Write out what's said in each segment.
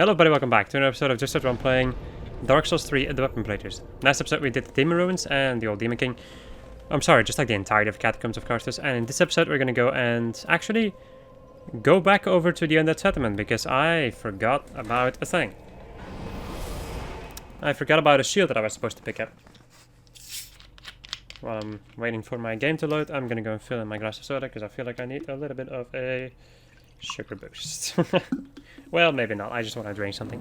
Hello everybody, welcome back to another episode of Just Started playing Dark Souls 3 The Weapon Playthroughs. Last episode we did the Demon Ruins and the Old Demon King. I'm sorry, just like the entirety of Catacombs of Carthus. And in this episode we're gonna go and actually go back over to the Undead Settlement because I forgot about a thing. I forgot about a shield that I was supposed to pick up. While I'm waiting for my game to load, I'm gonna go and fill in my glass of soda because I feel like I need a little bit of a sugar boost. Well, maybe not. I just want to drink something.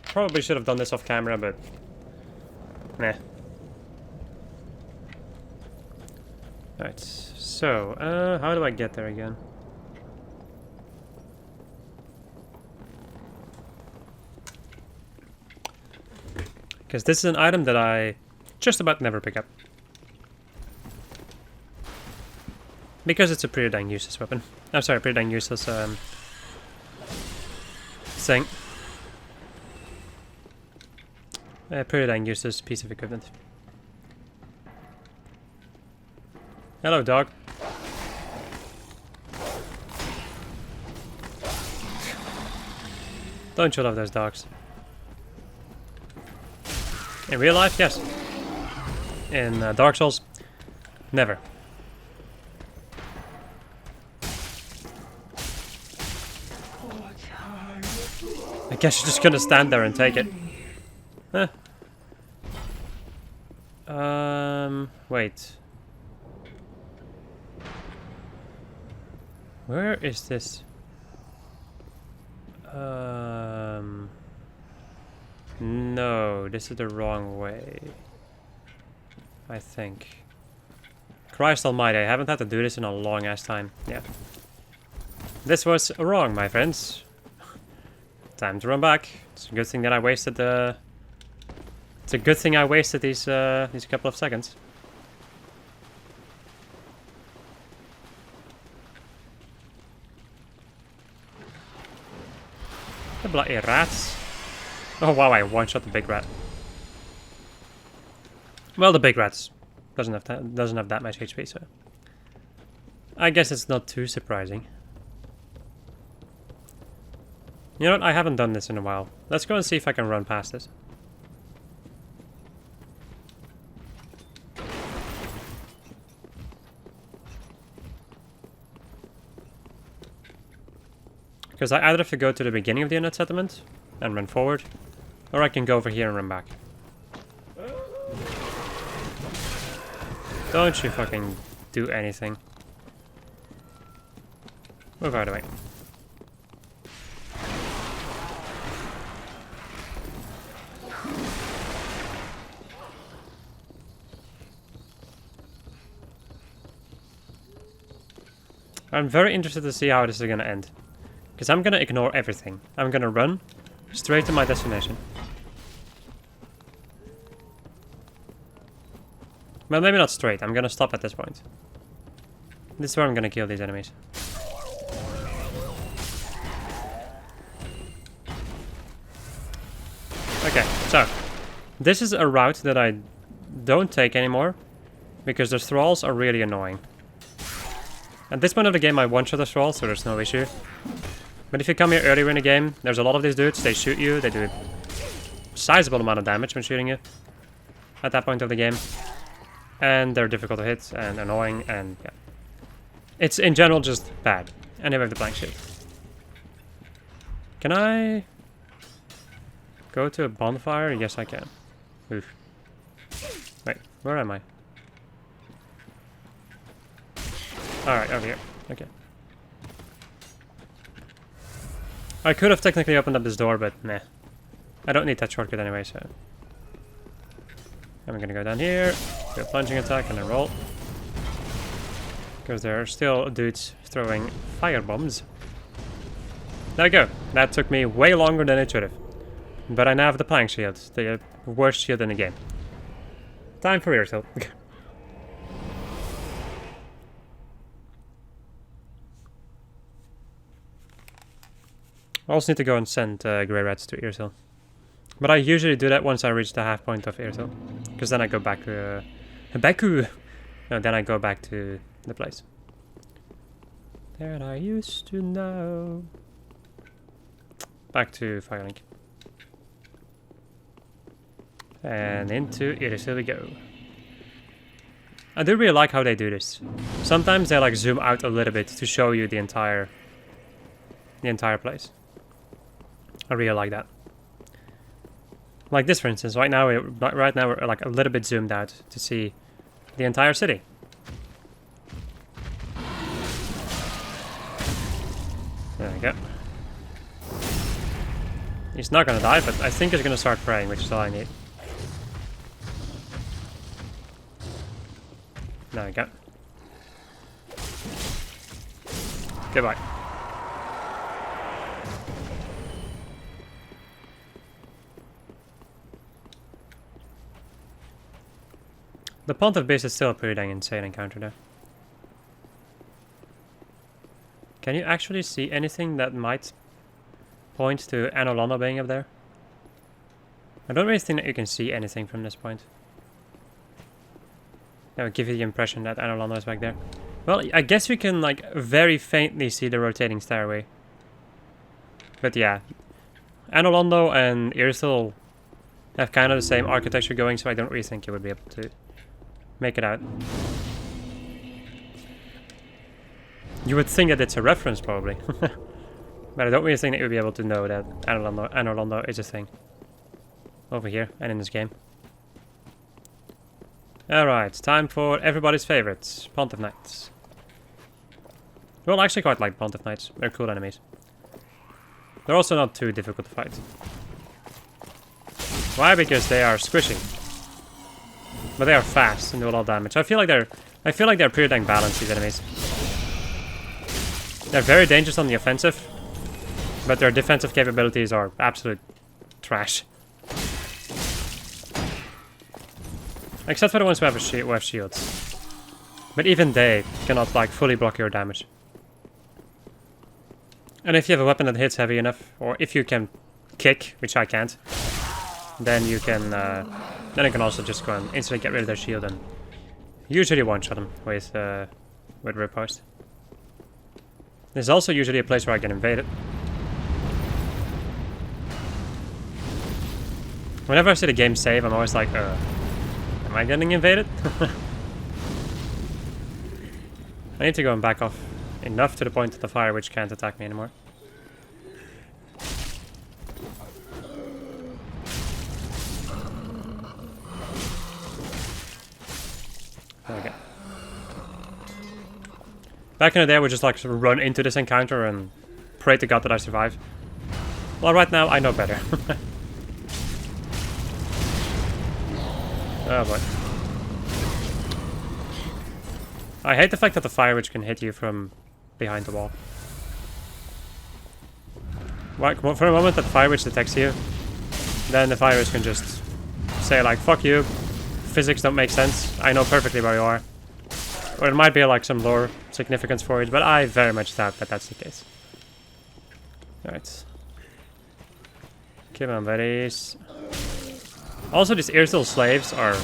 Probably should have done this off camera, but meh. Alright, so, how do I get there again? Because this is an item that I just about never pick up. Because it's a pretty dang useless weapon. I'm sorry, pretty dang useless thing. A pretty dang useless piece of equipment. Hello, dog. Don't you love those dogs? In real life, yes. In Dark Souls, never. I guess you're just gonna stand there and take it. Huh. Wait. Where is this? No, this is the wrong way. I think. Christ almighty, I haven't had to do this in a long ass time. Yeah. This was wrong, my friends. Time to run back. It's a good thing that I wasted the... It's a good thing I wasted these couple of seconds. The bloody rats. Oh wow, I one-shot the big rat. Well, the big rats doesn't have that much HP, so I guess it's not too surprising. You know what? I haven't done this in a while. Let's go and see if I can run past this. Because I either have to go to the beginning of the Undead Settlement and run forward, or I can go over here and run back. Don't you fucking do anything. Move out of the way. I'm very interested to see how this is going to end. Because I'm going to ignore everything. I'm going to run straight to my destination. Well, maybe not straight. I'm going to stop at this point. This is where I'm going to kill these enemies. Okay, so this is a route that I don't take anymore because the thralls are really annoying. At this point of the game I one-shot the thrall, so there's no issue. But if you come here earlier in the game, there's a lot of these dudes, they shoot you, they do a sizable amount of damage when shooting you at that point of the game. And they're difficult to hit and annoying and yeah. It's in general just bad. And they have the blank shield. Can I go to a bonfire? Yes I can. Oof. Wait, where am I? Alright, over here. Okay. I could have technically opened up this door, but meh. I don't need that shortcut anyway, so... I'm gonna go down here, do a plunging attack, and then roll. Because there are still dudes throwing fire bombs. There we go. That took me way longer than it should have. But I now have the plank shield, the worst shield in the game. Time for Irithyll. I also need to go and send grey rats to Irithyll. But I usually do that once I reach the half point of Irithyll. Because then I go back No, then I go back to the place. that I used to know. Back to Firelink. And into Irithyll we go. I do really like how they do this. Sometimes they like zoom out a little bit to show you the entire place. I really like that. Like this, for instance. Right now we're like a little bit zoomed out to see the entire city. There we go. He's not gonna die, but I think he's gonna start praying, which is all I need. There we go. Goodbye. The Pontiff base is still a pretty dang insane encounter though. Can you actually see anything that might point to Anolondo being up there? I don't really think that you can see anything from this point. That would give you the impression that Anolondo is back there. Well, I guess you can like very faintly see the rotating stairway. But yeah, Anolondo and Irithyll have kind of the same architecture going, so I don't really think you would be able to make it out. You would think that it's a reference, probably. But I don't really think that you'd be able to know that Anolondo is a thing. Over here, and in this game. Alright, time for everybody's favorites, Pontiff Knights. Well, I actually quite like Pontiff Knights. They're cool enemies. They're also not too difficult to fight. Why? Because they are squishy. But they are fast and do a lot of damage. I feel like they're pretty dang balanced, these enemies. They're very dangerous on the offensive, but their defensive capabilities are absolute trash. Except for the ones who have shields. But even they cannot like fully block your damage. And if you have a weapon that hits heavy enough, or if you can kick, which I can't, then you can also just go and instantly get rid of their shield and usually one-shot them with riposte. This is also usually a place where I get invaded. Whenever I see the game save, I'm always like, am I getting invaded? I need to go and back off enough to the point that the Fire Witch can't attack me anymore. There we go. Back in the day, I would just like run into this encounter and pray to God that I survive. Well, right now, I know better. Oh boy. I hate the fact that the Fire Witch can hit you from behind the wall. For a moment that Fire Witch detects you, then the Fire Witch can just say like, fuck you, physics don't make sense, I know perfectly where you are. Or it might be like some lore significance for it, but I very much doubt that that's the case. Alright. Come on, buddies. Also, these Irithyll slaves are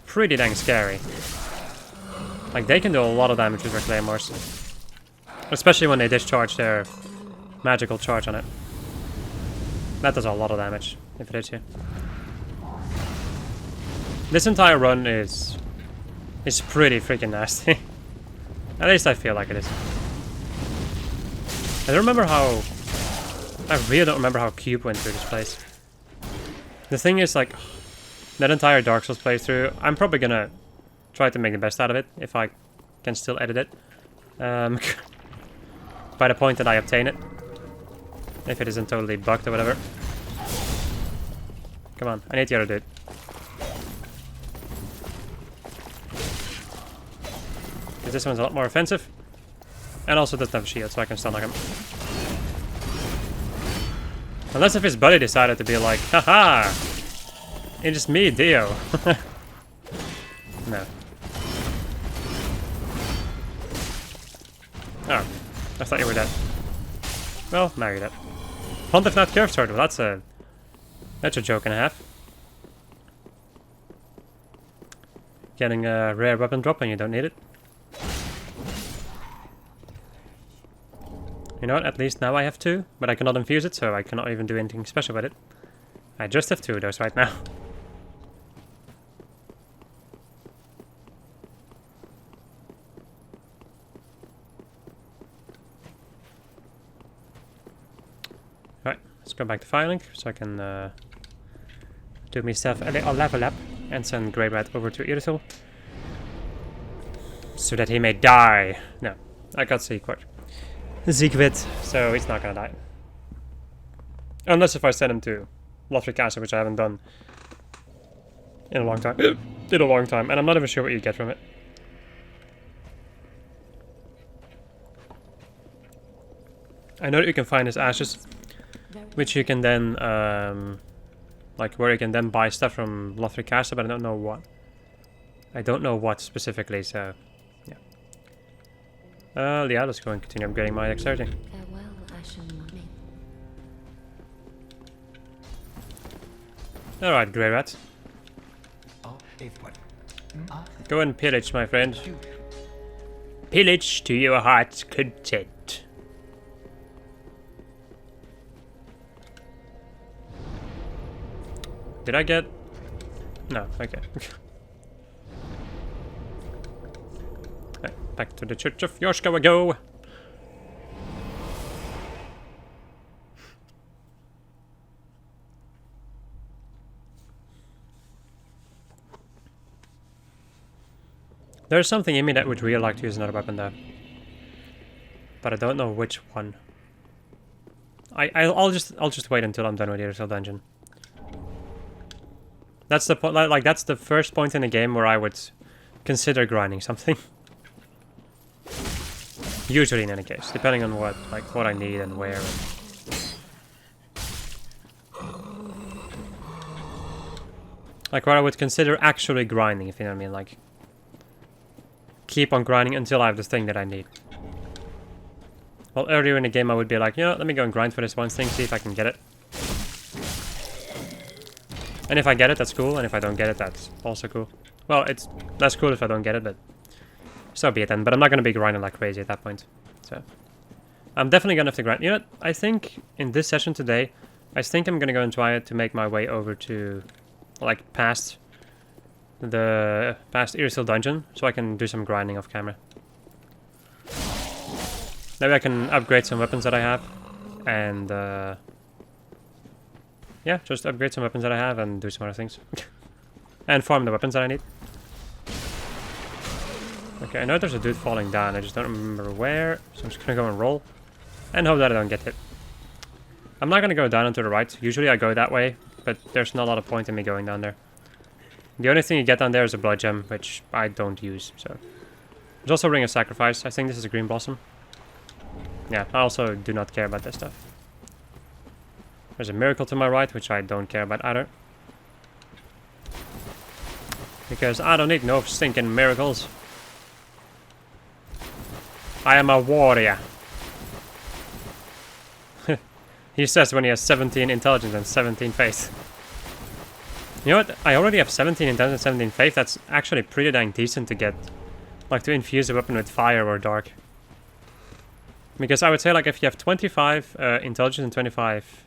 pretty dang scary. Like, they can do a lot of damage with their claymores. Especially when they discharge their magical charge on it. That does a lot of damage, if it hits you. This entire run is pretty freaking nasty. At least I feel like it is. I really don't remember how Cube went through this place. The thing is, like, that entire Dark Souls playthrough, I'm probably gonna try to make the best out of it, if I can still edit it. By the point that I obtain it. If it isn't totally bugged or whatever. Come on, I need the other dude. Because this one's a lot more offensive. And also doesn't have a shield, so I can stun like him. Unless if his buddy decided to be like, haha! It's just me, Dio. No. Oh, I thought you were dead. Well, now you're dead. Pontiff Knight Curve Sword, well, that's a joke and a half. Getting a rare weapon drop and you don't need it. You know what, at least now I have 2, but I cannot infuse it, so I cannot even do anything special with it. I just have 2 of those right now. Right, let's go back to Firelink, so I can do myself a little level up and send Grey Rat over to Irithyll. So that he may die. No, I got Siegward. Siegward, so he's not gonna die. Unless if I send him to Lothric Castle, which I haven't done in a long time. And I'm not even sure what you get from it. I know that you can find his ashes, which you can then, like where you can then buy stuff from Lothric Castle, but I don't know what. I don't know what specifically, so yeah. Yeah, let's go and continue upgrading my dexterity. Farewell, Ashen Mummy. Alright, Grey Rat. Go and pillage, my friend. Pillage to your heart's content. Did I get... No, okay. Right, back to the Church of Yorshka we go. There's something in me that would really like to use another weapon there. But I don't know which one. I'll just wait until I'm done with the Irithyll dungeon. That's the point. Like that's the first point in the game where I would consider grinding something. Usually, in any case, depending on what I need and where. Like where I would consider actually grinding, if you know what I mean. Like keep on grinding until I have the thing that I need. Well, earlier in the game I would be like, you know, let me go and grind for this one thing, see if I can get it. And if I get it, that's cool, and if I don't get it, that's also cool. Well, it's less cool if I don't get it, but so be it then. But I'm not going to be grinding like crazy at that point. So I'm definitely going to have to grind. You know what? I think in this session today, I think I'm going to go and try to make my way over to, like, past Irithyll dungeon, so I can do some grinding off camera. Maybe I can upgrade some weapons that I have, and yeah, just upgrade some weapons that I have and do some other things. And farm the weapons that I need. Okay, I know there's a dude falling down, I just don't remember where, so I'm just gonna go and roll, and hope that I don't get hit. I'm not gonna go down and to the right, usually I go that way, but there's not a lot of point in me going down there. The only thing you get down there is a blood gem, which I don't use, so. There's also a Ring of Sacrifice, I think this is a green blossom. Yeah, I also do not care about this stuff. There's a miracle to my right, which I don't care about either. Because I don't need no stinking miracles. I am a warrior. He says when he has 17 intelligence and 17 faith. You know what? I already have 17 intelligence and 17 faith. That's actually pretty dang decent to get. Like to infuse a weapon with fire or dark. Because I would say like if you have 25 intelligence and 25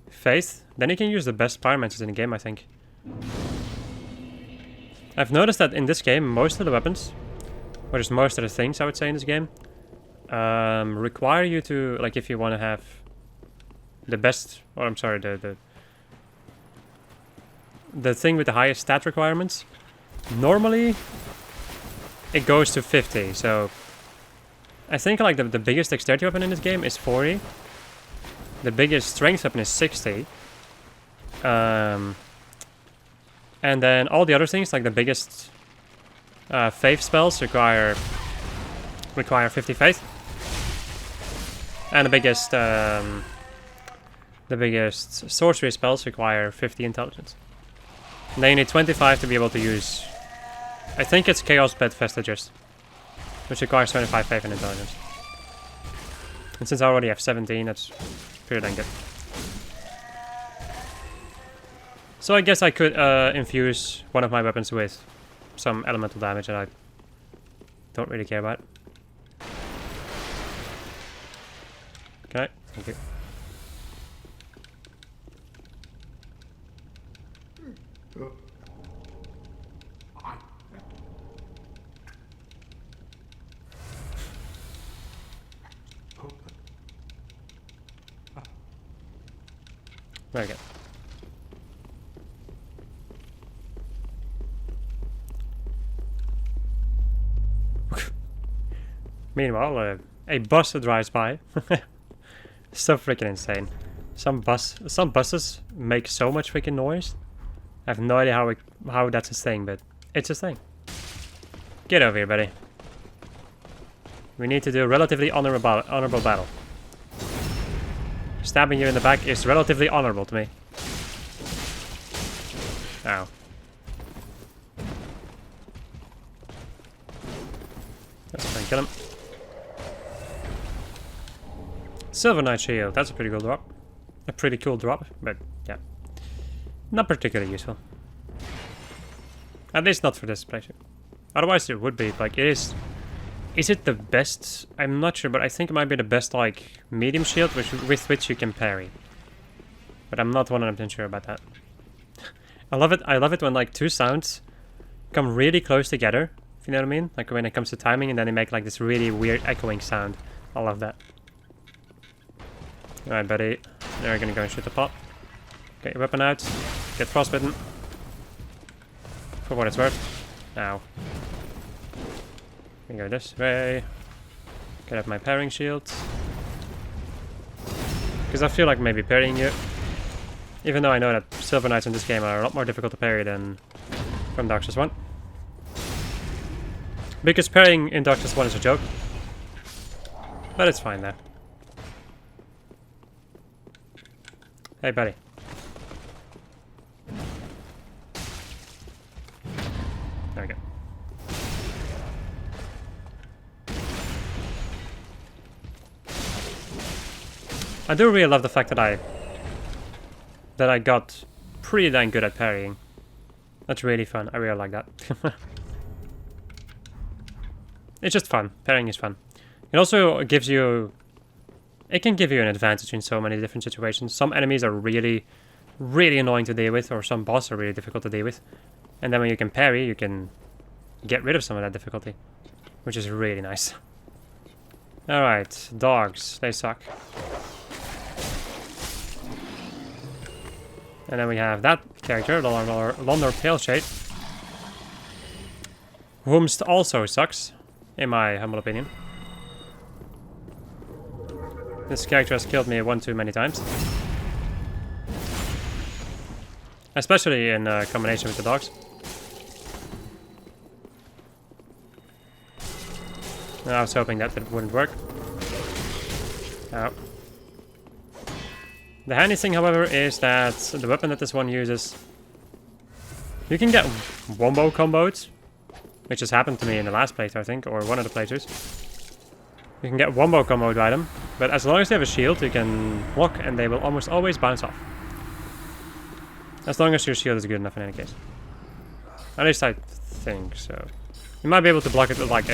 faith, then you can use the best pyromancers in the game, I think. I've noticed that in this game, most of the weapons, or just most of the things I would say in this game, require you to, like if you want to have the best, or I'm sorry, the thing with the highest stat requirements, normally it goes to 50, so I think like the biggest dexterity weapon in this game is 40. The biggest strength weapon is 60. And then all the other things, like the biggest faith spells require 50 faith. And the biggest sorcery spells require 50 intelligence. And then you need 25 to be able to use, I think it's Chaos Bed Vestiges, which requires 25 faith and intelligence. And since I already have 17, that's pretty dang good. So I guess I could infuse one of my weapons with some elemental damage that I don't really care about. Okay, thank you. Very good. Meanwhile, a bus drives by. So freaking insane. Some buses make so much freaking noise. I have no idea how that's a thing, but it's a thing. Get over here, buddy. We need to do a relatively honorable battle. Stabbing you in the back is relatively honorable to me. Ow. Let's try and kill him. Silver Knight Shield, that's a pretty cool drop. A pretty cool drop, but yeah. Not particularly useful. At least not for this playthrough. Otherwise it would be, like, it is... Is it the best? I'm not sure, but I think it might be the best, like, medium shield with which you can parry. But I'm not 100% sure about that. I love it when, like, two sounds come really close together, if you know what I mean? Like, when it comes to timing, and then they make, like, this really weird echoing sound. I love that. Alright, buddy. Now we're gonna go and shoot the pot. Get your weapon out. Get frostbitten. For what it's worth. Ow. We go this way. Get up my parrying shield. Because I feel like maybe parrying you. Even though I know that Silver Knights in this game are a lot more difficult to parry than from Dark Souls 1. Because parrying in Dark Souls 1 is a joke. But it's fine there. Hey, buddy. There we go. I do really love the fact that I got pretty dang good at parrying. That's really fun. I really like that. It's just fun. Parrying is fun. It also gives you... It can give you an advantage in so many different situations. Some enemies are really, really annoying to deal with, or some bosses are really difficult to deal with. And then when you can parry, you can get rid of some of that difficulty, which is really nice. Alright, dogs. They suck. And then we have that character, Londor Paleshade, whomst also sucks, in my humble opinion. This character has killed me one too many times. Especially in combination with the dogs. I was hoping that it wouldn't work. Oh. The handy thing, however, is that the weapon that this one uses... You can get wombo combos, which has happened to me in the last playthrough, I think, or one of the playthroughs. You can get wombo combo by them, but as long as they have a shield, you can block and they will almost always bounce off. As long as your shield is good enough in any case. At least I think so. You might be able to block it like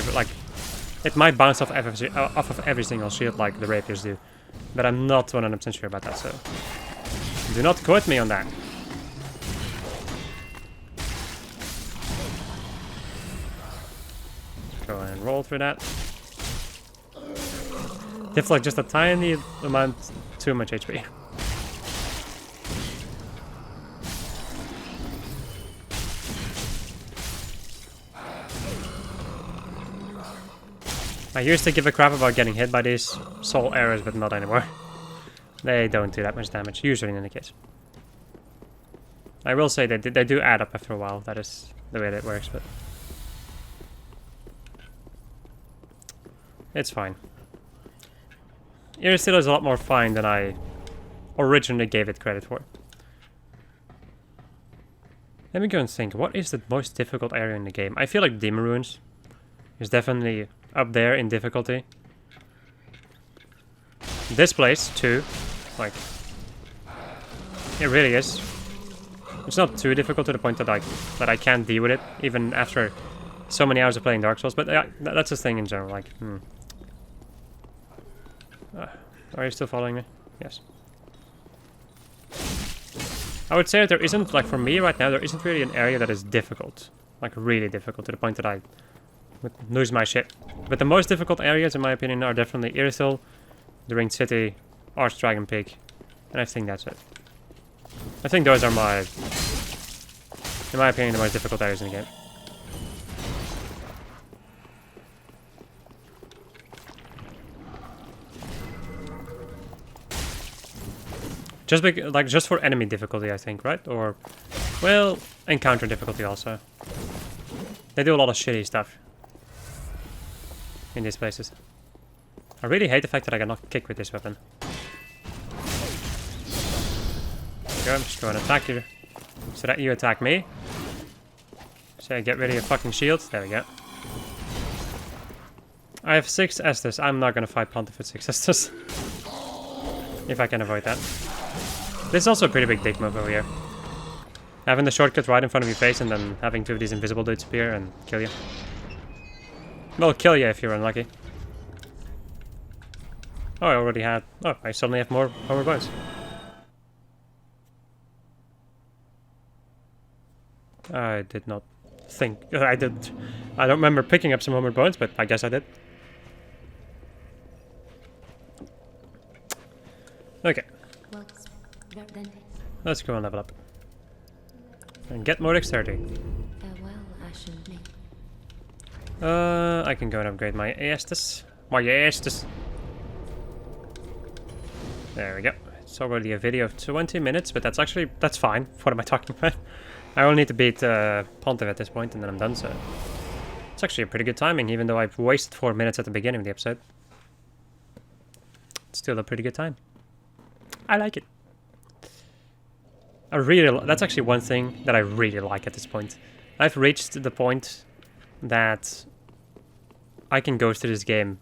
it might bounce off of every single shield like the rapiers do. But I'm not 100% sure about that, so do not quote me on that. Go and roll through that. You have like just a tiny amount too much HP. I used to give a crap about getting hit by these soul arrows, but not anymore. They don't do that much damage, usually in any case. I will say that they do add up after a while, that is the way that works, but... It's fine. Irithyll is a lot more fine than I originally gave it credit for. Let me go and think, what is the most difficult area in the game? I feel like Demon Ruins is definitely up there in difficulty. This place, too. Like, it really is. It's not too difficult to the point that I can't deal with it, even after so many hours of playing Dark Souls, but that's a thing in general, like, Are you still following me? Yes. I would say that there isn't, like for me right now, there isn't really an area that is difficult. Like really difficult, to the point that I would lose my shit. But the most difficult areas, in my opinion, are definitely Irithyll, the Ringed City, Archdragon Peak, and I think that's it. I think those are my, in my opinion, the most difficult areas in the game. Just like just for enemy difficulty, I think, right? Or, well, encounter difficulty also. They do a lot of shitty stuff in these places. I really hate the fact that I cannot kick with this weapon. There we go, I'm just going to attack you so that you attack me. So I get rid of your fucking shield. There we go. I have 6 Estus. I'm not going to fight Pontiff with 6 Estus. If I can avoid that. This is also a pretty big dick move over here. Having the shortcut right in front of your face and then having 2 of these invisible dudes appear and kill you. Well, kill you if you're unlucky. Oh, I already had... Oh, I suddenly have more Homer bones. I did not think... I don't remember picking up some Homer bones, but I guess I did. Okay. Let's go and level up. And get more dexterity. Farewell, Ashen Maid. I can go and upgrade my Estus. My Estus. There we go. It's already a video of 20 minutes, but that's actually... That's fine. What am I talking about? I only need to beat Pontiff at this point, and then I'm done, so... It's actually a pretty good timing, even though I've wasted 4 minutes at the beginning of the episode. It's still a pretty good time. I like it. That's actually one thing that I really like at this point. I've reached the point that I can go through this game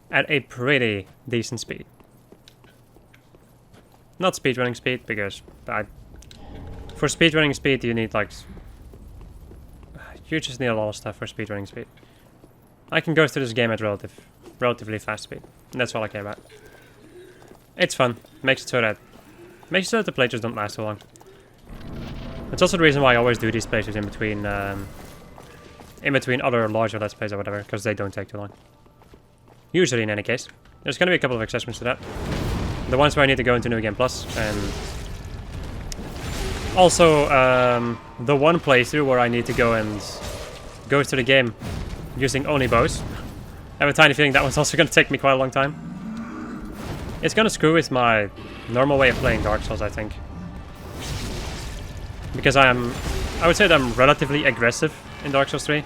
at a pretty decent speed. Not speedrunning speed, because for speedrunning speed you need like... You just need a lot of stuff for speedrunning speed. I can go through this game at relatively fast speed, and that's all I care about. It's fun. Makes it so that the playthroughs don't last so long. That's also the reason why I always do these playthroughs in between other larger Let's Plays or whatever, because they don't take too long. Usually, in any case. There's going to be a couple of exceptions to that. The ones where I need to go into New Game Plus, and also the one playthrough where I need to go through the game using only bows. I have a tiny feeling that one's also going to take me quite a long time. It's going to screw with my normal way of playing Dark Souls, I think. Because I would say that I'm relatively aggressive in Dark Souls 3.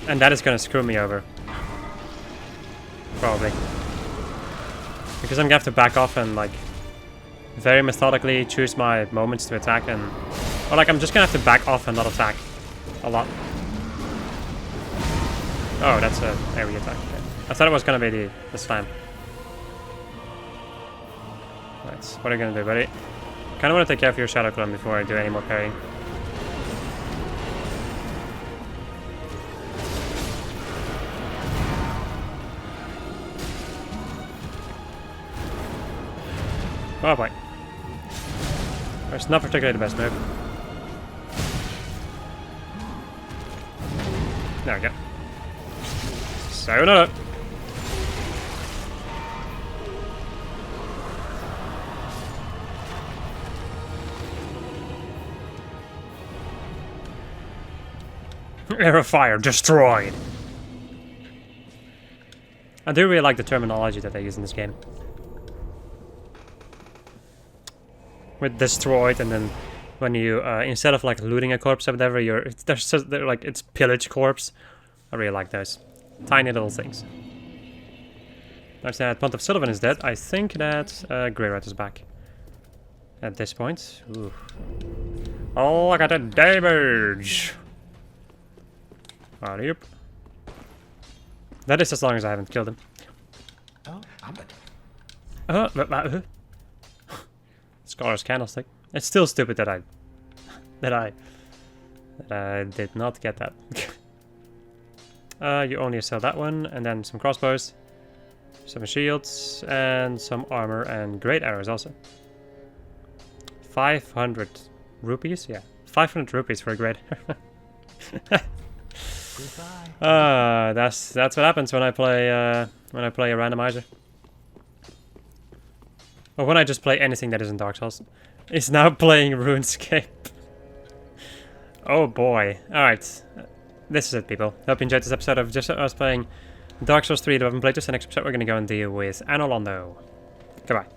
And that is going to screw me over. Probably. Because I'm going to have to back off and, like, very methodically choose my moments to attack and... Or, like, I'm just going to have to back off and not attack a lot. Oh, that's an area attack. Okay. I thought it was going to be the slam. Right, what are you going to do, buddy? Kind of want to take care of your Shadow Clone before I do any more parrying. Oh boy. That's not particularly the best move. There we go. Sayonara! Arrow fire destroyed! I do really like the terminology that they use in this game. With destroyed, and then when you instead of like looting a corpse or whatever, they're like it's pillage corpse. I really like those tiny little things. Now that Pontiff Sullivan is dead, I think that Grey Rat is back. At this point, ooh. Oh, look at the damage! Yep. That is as long as I haven't killed him. Scholar's Candlestick. It's still stupid that I did not get that. You only sell that one, and then some crossbows. Some shields and some armor and great arrows also. 500 rupees? Yeah, 500 rupees for a great arrow. That's what happens when I play a randomizer. Or when I just play anything that isn't Dark Souls. It's now playing RuneScape. Oh boy. Alright. This is it, people. Hope you enjoyed this episode of just us playing Dark Souls 3 that I haven't played. Just the next episode we're gonna go and deal with Anolondo. Goodbye.